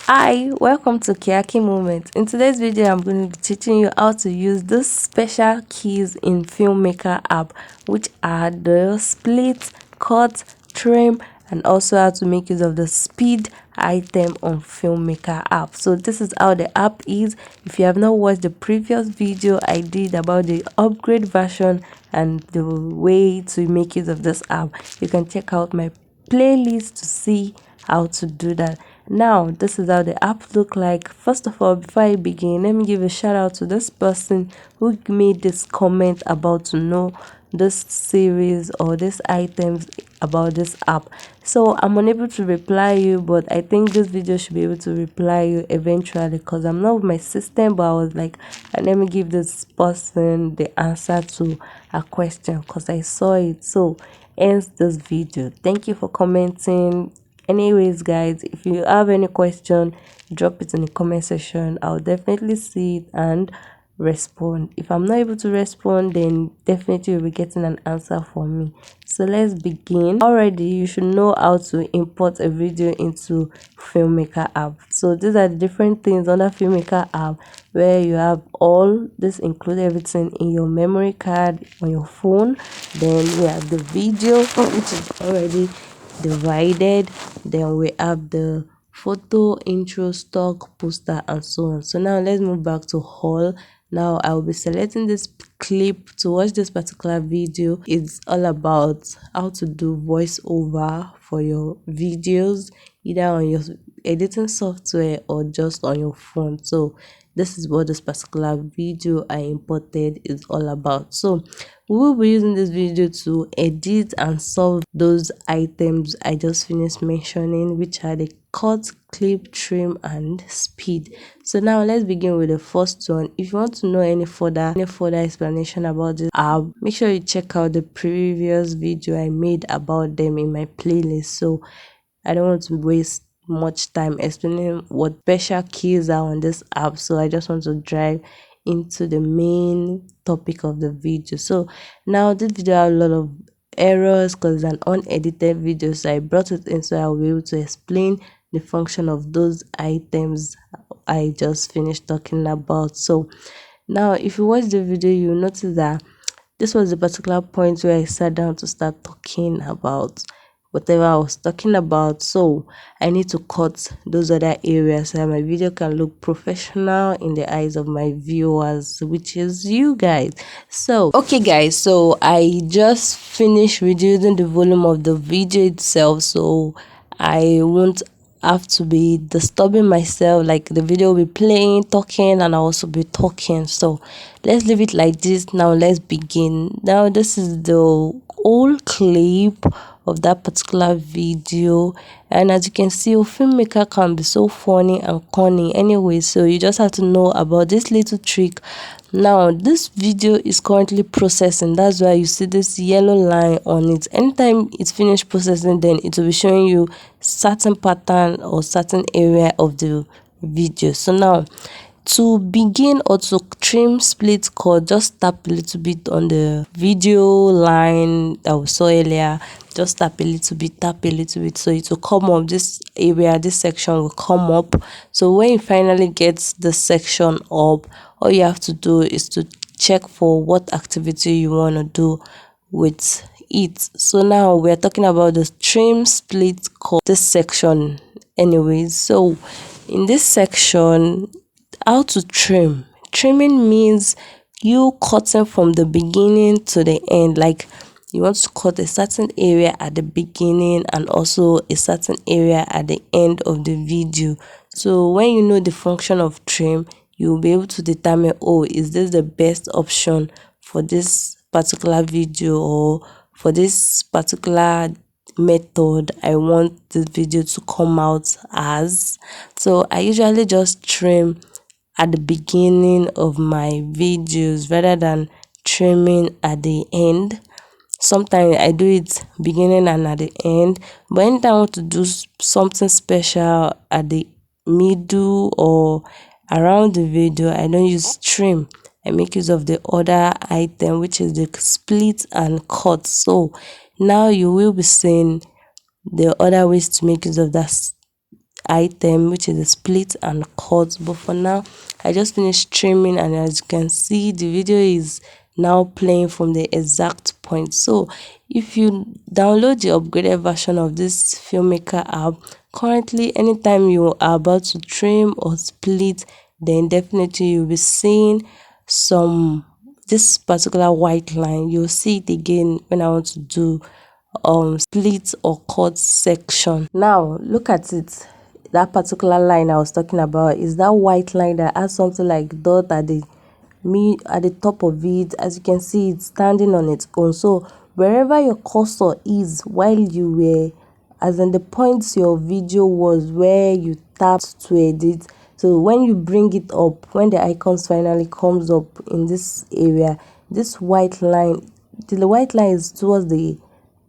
Hi, welcome to Kiyaki Moment. In today's video, I'm going to be teaching you how to use these special keys in Filmmaker app, which are the split, cut, trim, and also how to make use of the speed item on Filmmaker app. So this is how the app is. If you have not watched the previous video I did about the upgrade version and the way to make use of this app, you can check out my playlist to see how to do that. Now this is how the app look like. First of all, before I begin, let me give a shout out to this person who made this comment about to know this series or these items about this app. So I'm unable to reply you, but I think this video should be able to reply you eventually because I'm not with my system. But I was like, let me give this person the answer to a question because I saw it. So ends this video. Thank you for commenting. Anyways, guys, if you have any question, drop it in the comment section. I'll definitely see it and respond. If I'm not able to respond, then definitely you'll be getting an answer from me. So let's begin. Already you should know how to import a video into Filmmaker app. So these are the different things under Filmmaker app where you have all this, include everything in your memory card on your phone. Then we have the video, which is already divided. Then we have the photo, intro, stock, poster, and so on. So now let's move back to haul. Now I will be selecting this clip to watch this particular video. It's all about how to do voiceover for your videos, either on your editing software or just on your phone. So this is what this particular video I imported is all about. So we will be using this video to edit and solve those items I just finished mentioning, which are the cut, clip, trim, and speed. So now let's begin with the first one. If you want to know any further explanation about this app, make sure you check out the previous video I made about them in my playlist. So I don't want to waste much time explaining what special keys are on this app, so I just want to drive into the main topic of the video. So now this video has a lot of errors because it's an unedited video, so I brought it in so I'll be able to explain the function of those items I just finished talking about. So now if you watch the video, you'll notice that this was the particular point where I sat down to start talking about whatever I was talking about. So I need to cut those other areas so that my video can look professional in the eyes of my viewers, which is you guys. So okay guys, so I just finished reducing the volume of the video itself, so I won't have to be disturbing myself. Like the video will be playing, talking, and I'll also be talking. So let's leave it like this. Now let's begin. Now this is the whole clip of that particular video, and as you can see, a filmmaker can be so funny and corny anyway, so you just have to know about this little trick. Now this video is currently processing, that's why you see this yellow line on it. Anytime it's finished processing, then it will be showing you certain pattern or certain area of the video. So now to begin or to trim, split, cut, just tap a little bit on the video line that we saw earlier. Just tap a little bit, so it will come up. This area, this section will come up. So when you finally get the section up, all you have to do is to check for what activity you want to do with it. So now we're talking about the trim, split, cut, this section anyways. So in this section, how to trim. Trimming means you cutting from the beginning to the end. Like you want to cut a certain area at the beginning and also a certain area at the end of the video. So when you know the function of trim, you'll be able to determine, oh, is this the best option for this particular video or for this particular method I want this video to come out as. So I usually just trim at the beginning of my videos rather than trimming at the end. Sometimes I do it beginning and at the end, but anytime I want to do something special at the middle or around the video, I don't use trim. I make use of the other item, which is the split and cut. So now you will be seeing the other ways to make use of that item, which is the split and cut. But for now, I just finished trimming, and as you can see, the video is now playing from the exact point. So if you download the upgraded version of this filmmaker app, currently anytime you are about to trim or split, then definitely you'll be seeing this particular white line. You'll see it again when I want to do split or cut section. Now look at it. That particular line I was talking about is that white line that has something like dot at the top of it. As you can see, it's standing on its own. So wherever your cursor is while you were, as in the points your video was where you tapped to edit, so when you bring it up, when the icons finally comes up in this area, this white line, the white line is towards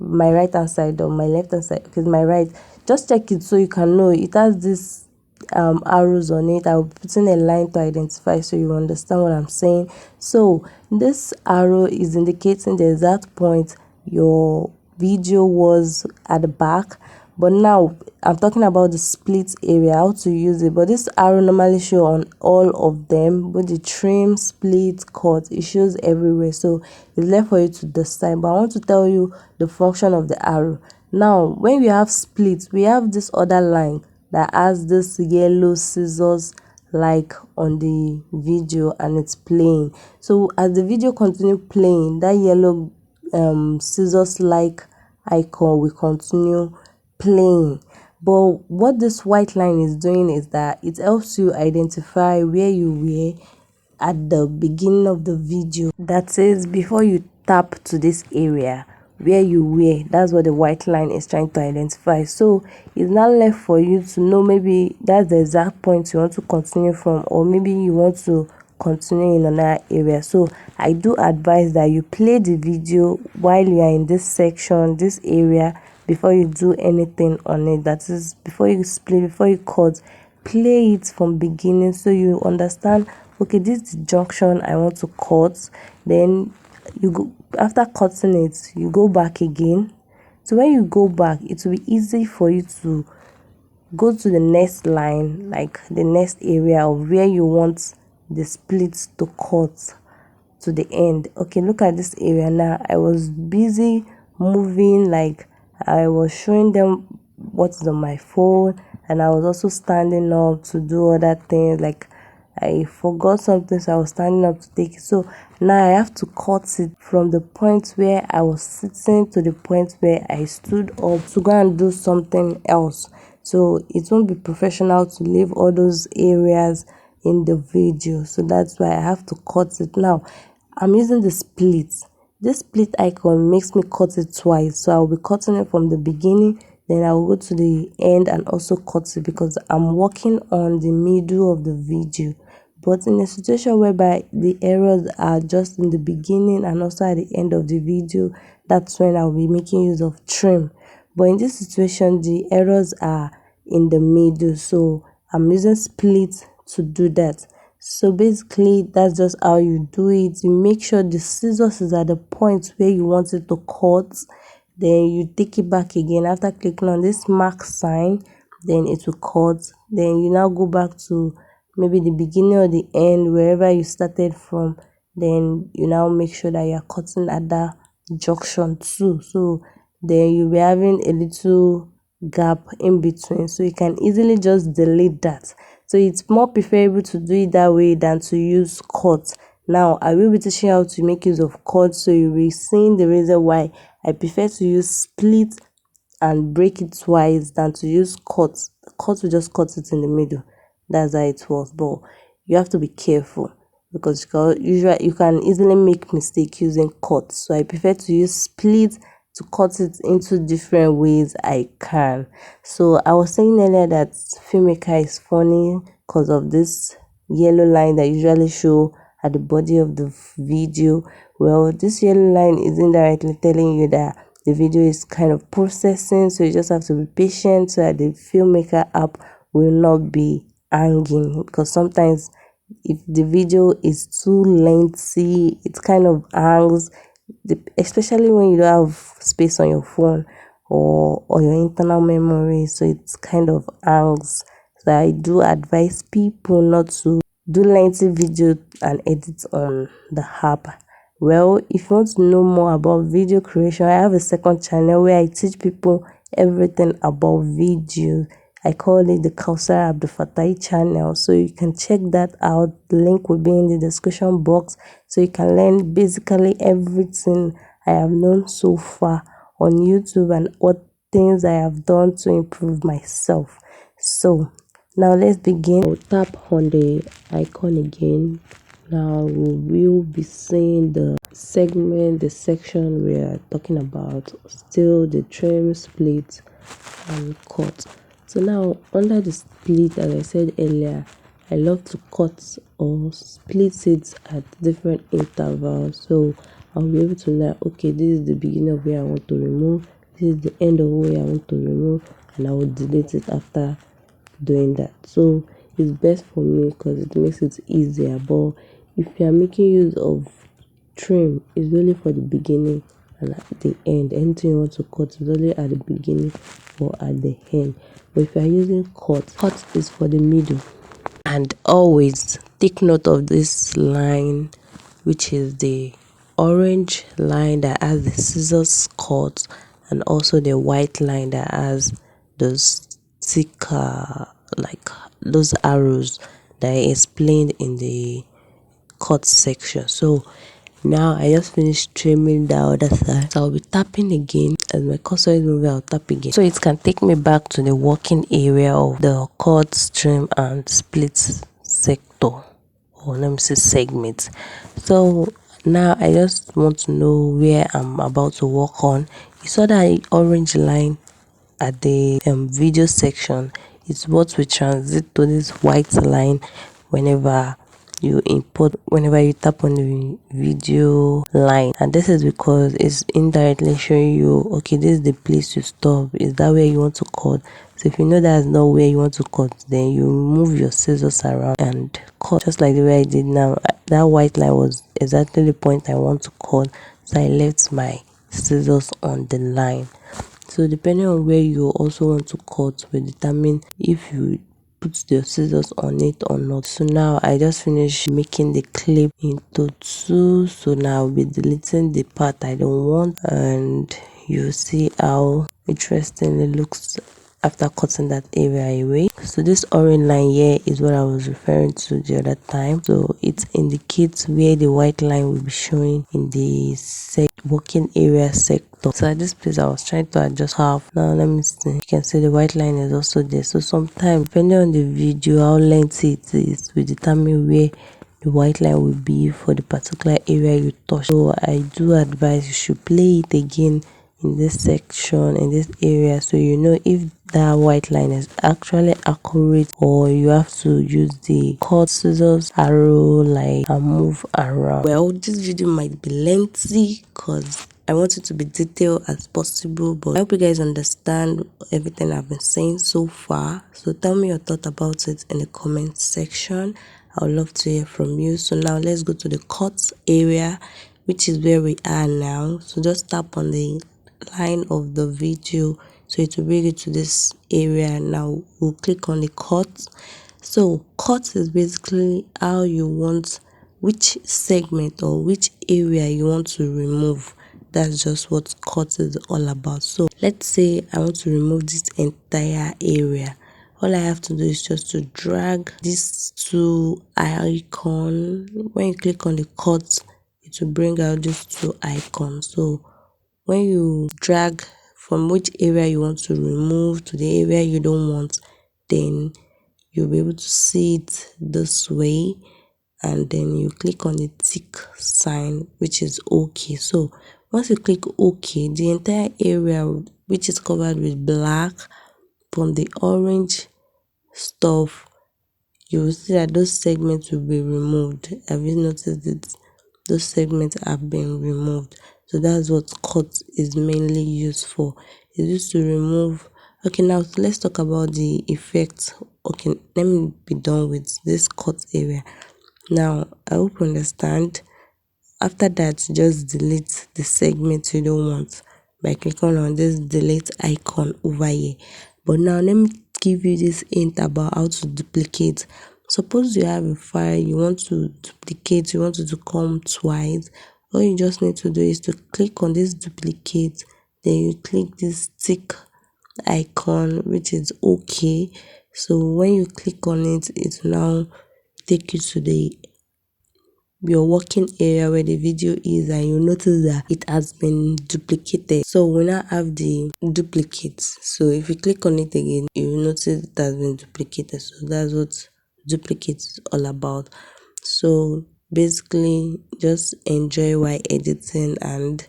my right hand side or my left hand side, because my right, just check it so you can know it has this arrows on it. I'll be putting a line to identify so you understand what I'm saying. So this arrow is indicating the exact point your video was at the back. But now I'm talking about the split area, how to use it. But this arrow normally show on all of them, but the trim, split, cut, it shows everywhere. So it's left for you to decide. But I want to tell you the function of the arrow. Now when we have split, we have this other line that has this yellow scissors like on the video, and it's playing. So as the video continue playing, that yellow scissors like icon will continue playing. But what this white line is doing is that it helps you identify where you were at the beginning of the video. That says before you tap to this area where you were, that's what the white line is trying to identify. So it's not left for you to know maybe that's the exact point you want to continue from, or maybe you want to continue in another area. So I do advise that you play the video while you are in this section, this area, before you do anything on it. That is, before you split, before you cut, play it from beginning so you understand, okay, this is the junction I want to cut. Then you go, after cutting it, you go back again. So when you go back, it will be easy for you to go to the next line, like the next area of where you want the split to cut to the end. Okay, look at this area now. I was busy moving, like I was showing them what's on my phone, and I was also standing up to do other things, like I forgot something, so I was standing up to take it. So now I have to cut it from the point where I was sitting to the point where I stood up to go and do something else. So it won't be professional to leave all those areas in the video. So that's why I have to cut it. Now I'm using the split. This split icon makes me cut it twice. So I'll be cutting it from the beginning, then I'll go to the end and also cut it, because I'm working on the middle of the video. But in a situation whereby the errors are just in the beginning and also at the end of the video, that's when I'll be making use of trim. But in this situation, the errors are in the middle, so I'm using split to do that. So basically, that's just how you do it. You make sure the scissors is at the point where you want it to cut. Then you take it back again after clicking on this mark sign, then it will cut. Then you now go back to maybe the beginning or the end, wherever you started from. Then you now make sure that you're cutting at that junction too. So then you'll be having a little gap in between, so you can easily just delete that. So it's more preferable to do it that way than to use cut. Now I will be teaching you how to make use of cut, so you'll be seeing the reason why I prefer to use split and break it twice than to use cut. Cut will just cut it in the middle. That's how it works. But you have to be careful, because you can easily make mistake using cut. So I prefer to use split to cut it into different ways I can. So I was saying earlier that filmmaker is funny because of this yellow line that usually show at the body of the video. Well, this yellow line is indirectly telling you that the video is kind of processing, so you just have to be patient so that the filmmaker app will not be hanging, because sometimes if the video is too lengthy, it kind of hangs, especially when you don't have space on your phone or your internal memory, so it kind of hangs. So I do advise people not to do lengthy video and edit on the app. Well, if you want to know more about video creation, I have a second channel where I teach people everything about video. I call it the Kausar Abdul Fatai channel, so you can check that out. The link will be in the description box, so you can learn basically everything I have known so far on YouTube and what things I have done to improve myself. So now let's begin. I'll tap on the icon again. Now we will be seeing the segment, the section we are talking about, still the trim, split and cut. So now under the split, as I said earlier, I love to cut or split it at different intervals, so I'll be able to know, okay, this is the beginning of where I want to remove, this is the end of where I want to remove, and I will delete it after doing that. So it's best for me because it makes it easier. But if you are making use of trim, it's only for the beginning and at the end. Anything you want to cut is only at the beginning or at the end. But if you are using cut is for the middle. And always take note of this line, which is the orange line that has the scissors cut, and also the white line that has those thicker, like those arrows that I explained in the cut section. So now I just finished trimming the other side, so I'll be tapping again. As my cursor is moving, I'll tap again, so it can take me back to the working area of the cut, trim and split sector, or let me say segment. So now I just want to know where I'm about to work on. You saw that orange line at the video section. It's what we transit to this white line whenever whenever you tap on the video line. And this is because it's indirectly showing you, okay, this is the place to stop. Is that where you want to cut? So if you know that's not where you want to cut, then you move your scissors around and cut, just like the way I did now. That white line was exactly the point I want to cut, so I left my scissors on the line. So depending on where you also want to cut will determine if you put the scissors on it or not. So now I just finished making the clip into two, so now I'll be deleting the part I don't want, and you see how interesting it looks after cutting that area away. So this orange line here is what I was referring to the other time. So it indicates where the white line will be showing in the working area sector. So at this place I was trying to adjust half. Now let me see, you can see the white line is also there. So sometimes depending on the video, how lengthy it is will determine where the white line will be for the particular area you touch. So I do advise you should play it again in this section, in this area, so you know if that white line is actually accurate, or you have to use the cut, scissors, arrow line and move around. Well, this video might be lengthy because I want it to be detailed as possible, but I hope you guys understand everything I've been saying so far. So tell me your thought about it in the comment section. I would love to hear from you. So now let's go to the cut area, which is where we are now. So just tap on the line of the video, so it will bring you to this area. Now we'll click on the cut. So cut is basically how you want, which segment or which area you want to remove. That's just what cut is all about. So let's say I want to remove this entire area. All I have to do is just to drag these two icons. When you click on the cut, it will bring out these two icons. So when you drag from which area you want to remove to the area you don't want, then you'll be able to see it this way, and then you click on the tick sign, which is okay. So once you click okay, the entire area which is covered with black from the orange stuff, you will see that those segments will be removed. Have you noticed it? Those segments have been removed. So that's what cut is mainly used for. It's used to remove. Okay, now let's talk about the effect. Okay, let me be done with this cut area. Now I hope you understand. After that, just delete the segment you don't want by clicking on this delete icon over here. But now let me give you this hint about how to duplicate. Suppose you have a file you want to duplicate, you want it to come twice. All you just need to do is to click on this duplicate, then you click this tick icon, which is okay. So when you click on it, it will now take you to the your working area where the video is, and you notice that it has been duplicated. So we now have the duplicates. So if you click on it again, you will notice it has been duplicated. So that's what duplicate is all about. So basically just enjoy while editing and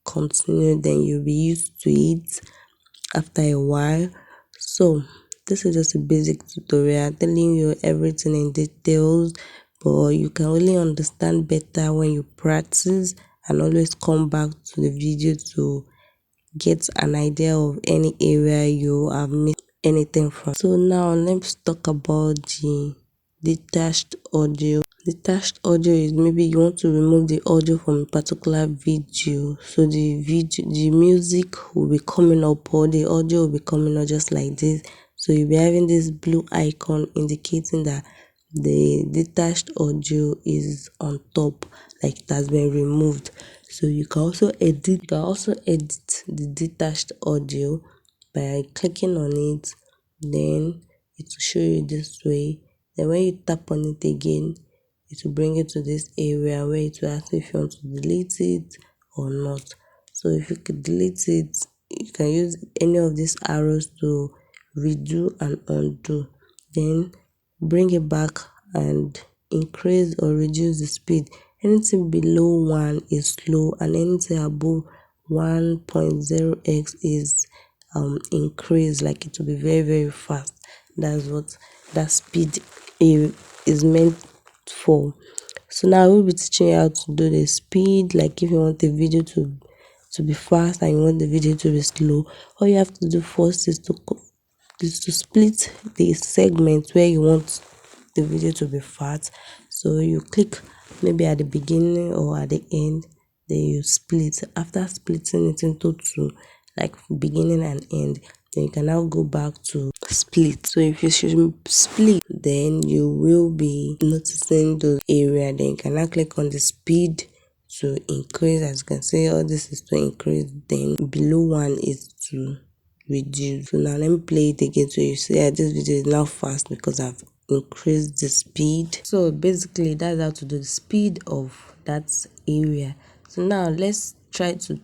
continue, then you'll be used to it after a while. So this is just a basic tutorial telling you everything in details, but you can only understand better when you practice and always come back to the video to get an idea of any area you have missed anything from. So now let's talk about the detached audio. Detached audio is maybe you want to remove the audio from a particular video, so the music will be coming up or the audio will be coming up just like this. So you'll be having this blue icon indicating that the detached audio is on top, like it has been removed. So you can also edit the detached audio by clicking on it, then it will show you this way. Then when you tap on it again, it will bring you to this area where it will ask if you want to delete it or not. So if you could delete it, you can use any of these arrows to redo and undo. Then bring it back and increase or reduce the speed. Anything below 1 is slow, and anything above 1.0x is increase, like it will be very very fast. That's what that speed is meant for. So now I will be teaching you how to do the speed. Like if you want the video to be fast and you want the video to be slow, all you have to do first is to split the segment where you want the video to be fast. So you click maybe at the beginning or at the end, then you split. After splitting it into two, like beginning and end, then you can now go back to split. So if you should split, then you will be noticing those area. Then you can now click on the speed to increase. As you can see, all this is to increase, then below 1 is to reduce. So now let me play it again so you see that this video is now fast because I've increased the speed. So basically that's how to do the speed of that area. So now let's try to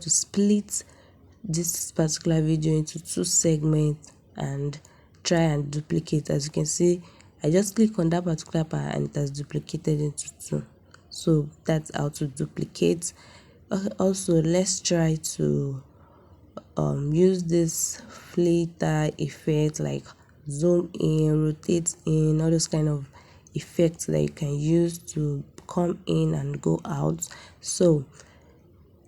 split this particular video into two segments and try and duplicate. As you can see, I just click on that particular part and it has duplicated into two. So that's how to duplicate. Also, let's try to use this flitter effect, like zoom in, rotate in, all those kind of effects that you can use to come in and go out. So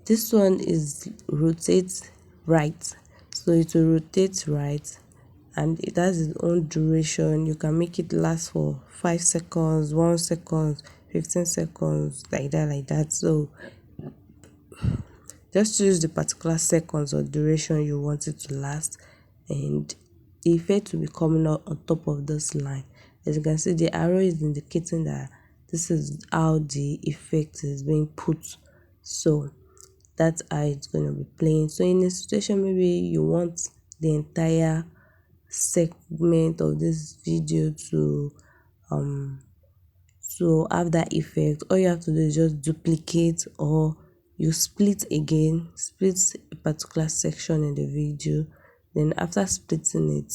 this one is rotate right, so it will rotate right, and it has its own duration. You can make it last for 5 seconds, 1 second, 15 seconds, like that. So just choose the particular seconds or duration you want it to last, and the effect will be coming out on top of this line. As you can see, the arrow is indicating that this is how the effect is being put. So that's how it's going to be playing. So in a situation, maybe you want the entire segment of this video to have that effect, all you have to do is just duplicate, or you split a particular section in the video. Then after splitting it,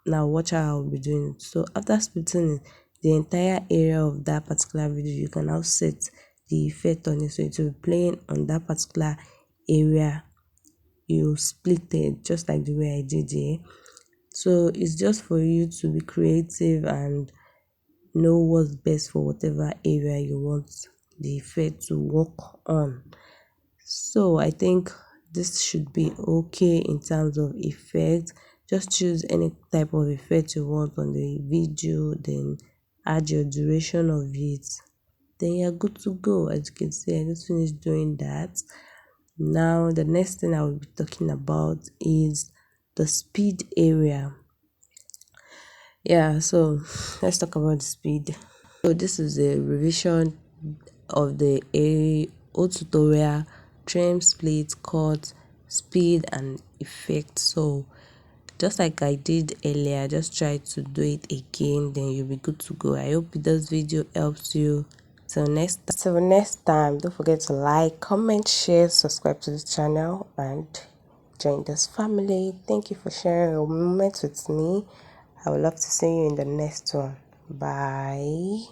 now watch how I'll be doing it. So after splitting it, the entire area of that particular video, you can now set the effect on it, so it will be playing on that particular area you split it, just like the way I did here. So it's just for you to be creative and know what's best for whatever area you want the effect to work on. So I think this should be okay in terms of effect. Just choose any type of effect you want on the video, then add your duration of it, then you're good to go. As you can see, I just finished doing that. Now the next thing I will be talking about is the speed area. Yeah, so let's talk about the speed. So this is a revision of the AO tutorial, trim, split, cut, speed and effect. So just like I did earlier, just try to do it again, then you'll be good to go. I hope this video helps you. Till next time, don't forget to like, comment, share, subscribe to the channel and join this family. Thank you for sharing your moments with me. I would love to see you in the next one. Bye.